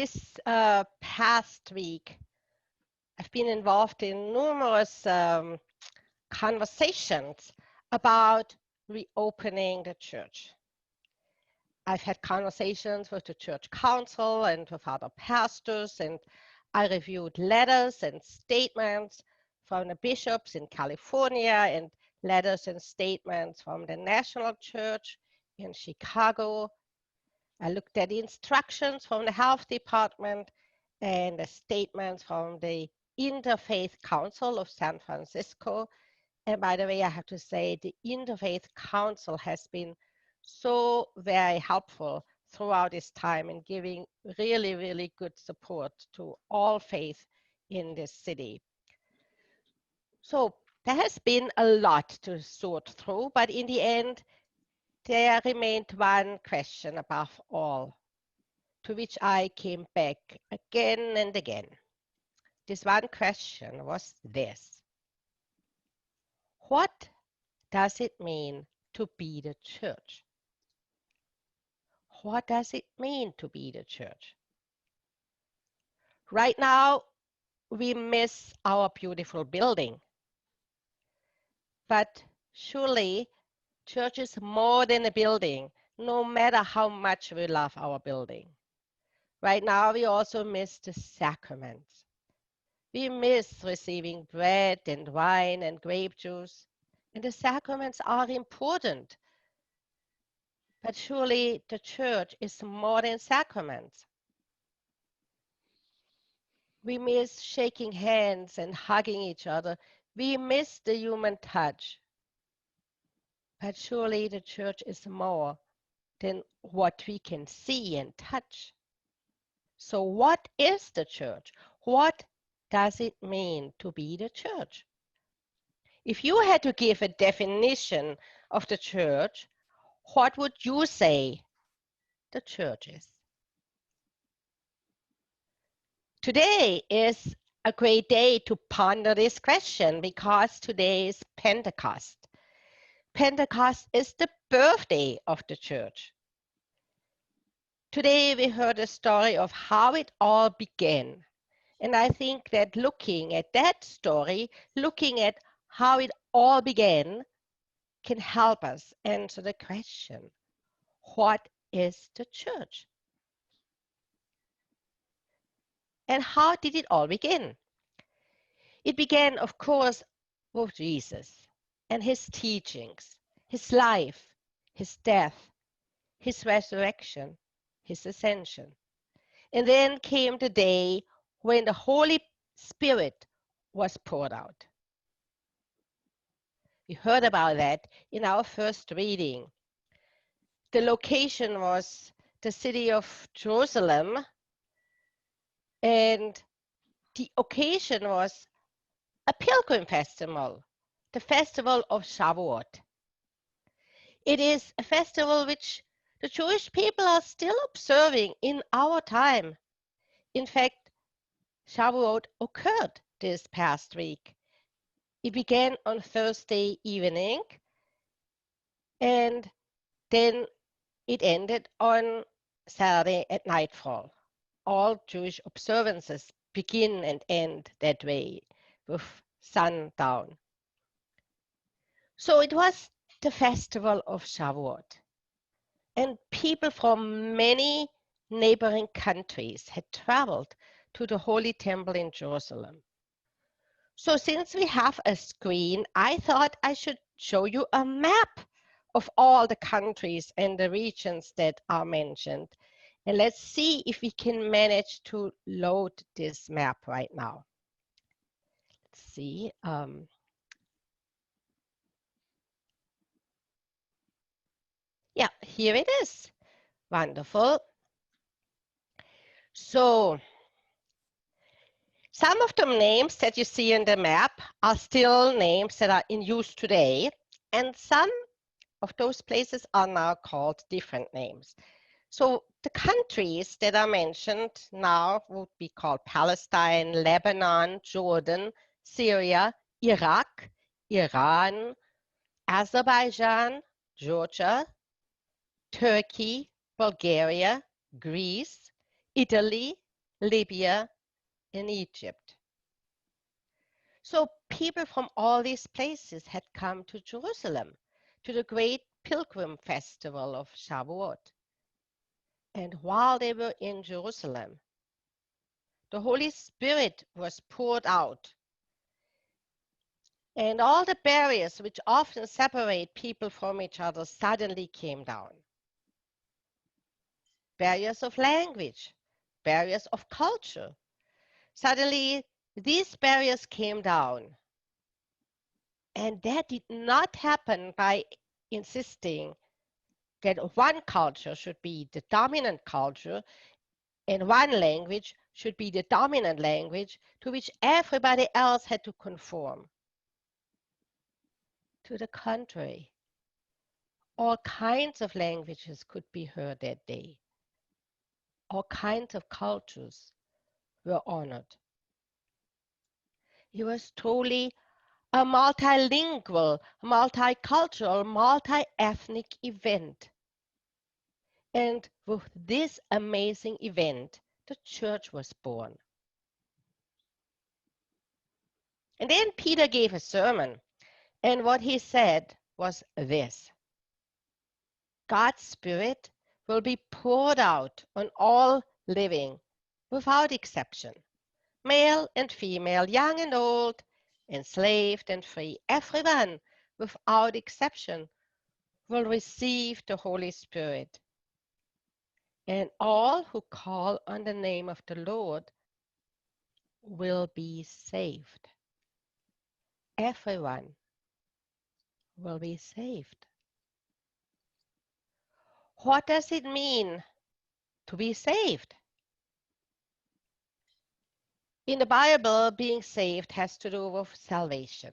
This past week, I've been involved in numerous conversations about reopening the church. I've had conversations with the church council and with other pastors, and I reviewed letters and statements from the bishops in California and letters and statements from the National Church in Chicago. I looked at the instructions from the health department and the statements from the Interfaith Council of San Francisco. And by the way, I have to say the Interfaith Council has been so very helpful throughout this time in giving really, really good support to all faith in this city. So there has been a lot to sort through, but in the end, there remained one question above all, to which I came back again and again. This one question was this: what does it mean to be the church? What does it mean to be the church? Right now, we miss our beautiful building. But surely, church is more than a building, no matter how much we love our building. Right now, we also miss the sacraments. We miss receiving bread and wine and grape juice, and the sacraments are important. But surely the church is more than sacraments. We miss shaking hands and hugging each other. We miss the human touch. But surely the church is more than what we can see and touch. So what is the church? What does it mean to be the church? If you had to give a definition of the church, what would you say the church is? Today is a great day to ponder this question because today is Pentecost. Pentecost is the birthday of the church. Today we heard a story of how it all began. And I think that looking at that story, looking at how it all began, can help us answer the question, what is the church? And how did it all begin? It began, of course, with Jesus and his teachings, his life, his death, his resurrection, his ascension. And then came the day when the Holy Spirit was poured out. We heard about that in our first reading. The location was the city of Jerusalem, and the occasion was a pilgrim festival, the festival of Shavuot. It is a festival which the Jewish people are still observing in our time. In fact, Shavuot occurred this past week. It began on Thursday evening, and then it ended on Saturday at nightfall. All Jewish observances begin and end that way with sundown. So it was the festival of Shavuot. And people from many neighboring countries had traveled to the Holy Temple in Jerusalem. So since we have a screen, I thought I should show you a map of all the countries and the regions that are mentioned. And let's see if we can manage to load this map right now. Let's see. Yeah, here it is. Wonderful. So some of the names that you see in the map are still names that are in use today, and some of those places are now called different names. So the countries that are mentioned now would be called Palestine, Lebanon, Jordan, Syria, Iraq, Iran, Azerbaijan, Georgia, Turkey, Bulgaria, Greece, Italy, Libya, and Egypt. So people from all these places had come to Jerusalem, to the great pilgrim festival of Shavuot. And while they were in Jerusalem, the Holy Spirit was poured out. And all the barriers which often separate people from each other suddenly came down. Barriers of language, barriers of culture. Suddenly, these barriers came down. And that did not happen by insisting that one culture should be the dominant culture and one language should be the dominant language to which everybody else had to conform. To the contrary, all kinds of languages could be heard that day. All kinds of cultures were honored. It was truly a multilingual, multicultural, multi-ethnic event. And with this amazing event, the church was born. And then Peter gave a sermon, and what he said was this: God's Spirit will be poured out on all living without exception, male and female, young and old, enslaved and free. Everyone without exception will receive the Holy Spirit. And all who call on the name of the Lord will be saved. Everyone will be saved. What does it mean to be saved? In the Bible, being saved has to do with salvation.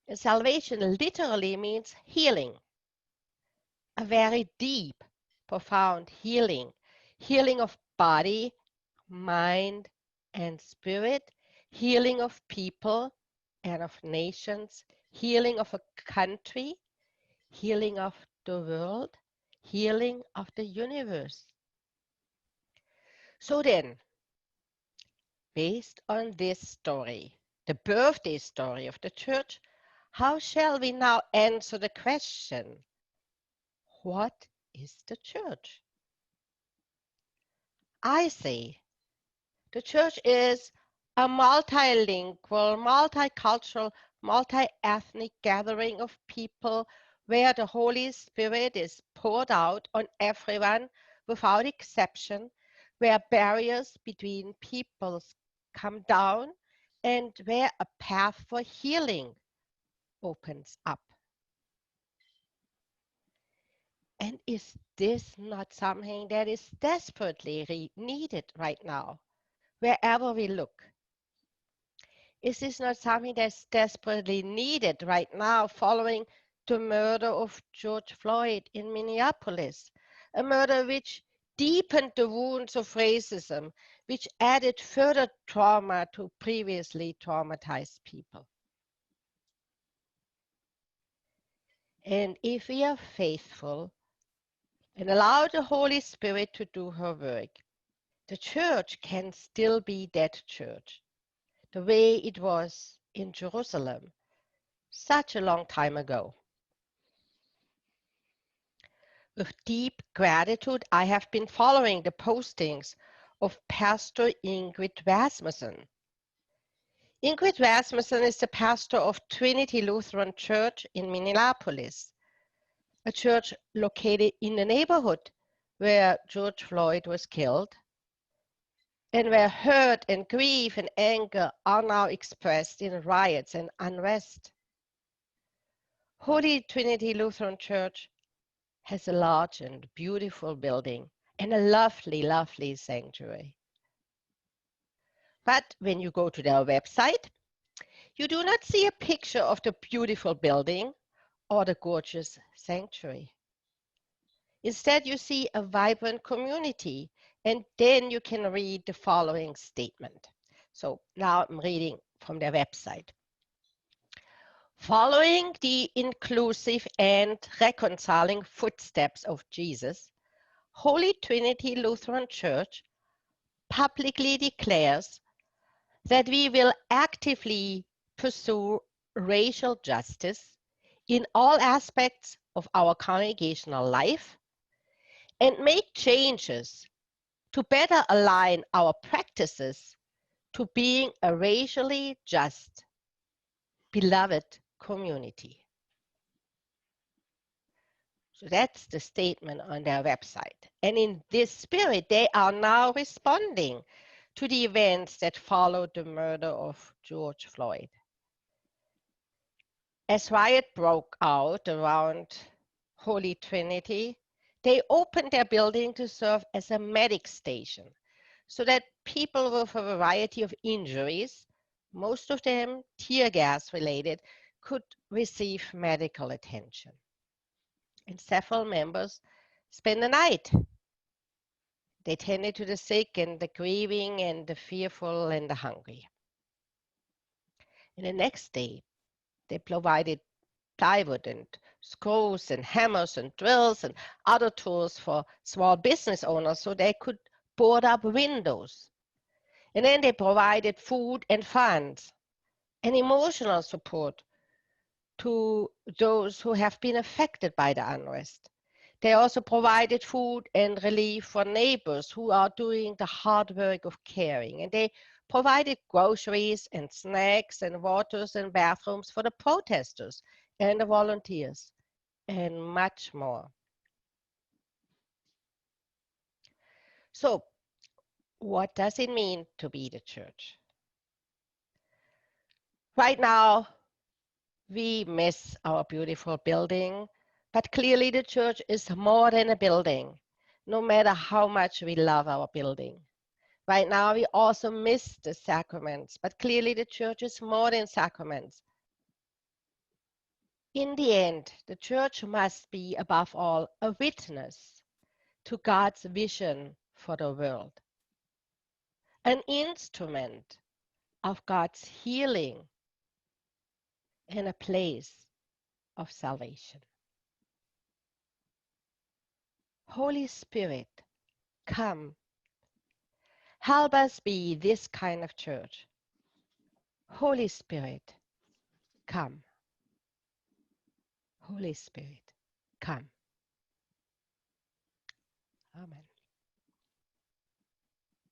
And salvation literally means healing. A very deep, profound healing. Healing of body, mind, and spirit. Healing of people and of nations. Healing of a country. Healing of the world. Healing of the universe. So then, based on this story, the birthday story of the church, how shall we now answer the question, what is the church? I say the church is a multilingual, multicultural, multi-ethnic gathering of people where the Holy Spirit is poured out on everyone without exception, where barriers between peoples come down, and where a path for healing opens up. And is this not something that is desperately needed right now, wherever we look? Is this not something that's desperately needed right now following the murder of George Floyd in Minneapolis? A murder which deepened the wounds of racism, which added further trauma to previously traumatized people. And if we are faithful and allow the Holy Spirit to do her work, the church can still be that church, the way it was in Jerusalem such a long time ago. With deep gratitude, I have been following the postings of Pastor Ingrid Rasmussen. Ingrid Rasmussen is the pastor of Trinity Lutheran Church in Minneapolis, a church located in the neighborhood where George Floyd was killed, and where hurt and grief and anger are now expressed in riots and unrest. Holy Trinity Lutheran Church has a large and beautiful building and a lovely, lovely sanctuary. But when you go to their website, you do not see a picture of the beautiful building or the gorgeous sanctuary. Instead, you see a vibrant community, and then you can read the following statement. So now I'm reading from their website. Following the inclusive and reconciling footsteps of Jesus, Holy Trinity Lutheran Church publicly declares that we will actively pursue racial justice in all aspects of our congregational life and make changes to better align our practices to being a racially just, beloved community. So that's the statement on their website. And in this spirit, they are now responding to the events that followed the murder of George Floyd. As riot broke out around Holy Trinity, they opened their building to serve as a medic station so that people with a variety of injuries, most of them tear gas related, could receive medical attention. And several members spent the night. They tended to the sick and the grieving and the fearful and the hungry. And the next day, they provided plywood and screws and hammers and drills and other tools for small business owners so they could board up windows. And then they provided food and funds and emotional support to those who have been affected by the unrest. They also provided food and relief for neighbors who are doing the hard work of caring. And they provided groceries and snacks and waters and bathrooms for the protesters and the volunteers, and much more. So, what does it mean to be the church? Right now, we miss our beautiful building, but clearly the church is more than a building, no matter how much we love our building. Right now, we also miss the sacraments, but clearly the church is more than sacraments. In the end, the church must be, above all, a witness to God's vision for the world, an instrument of God's healing, and a place of salvation. Holy Spirit, come. Help us be this kind of church. Holy Spirit, come. Holy Spirit, come. Amen.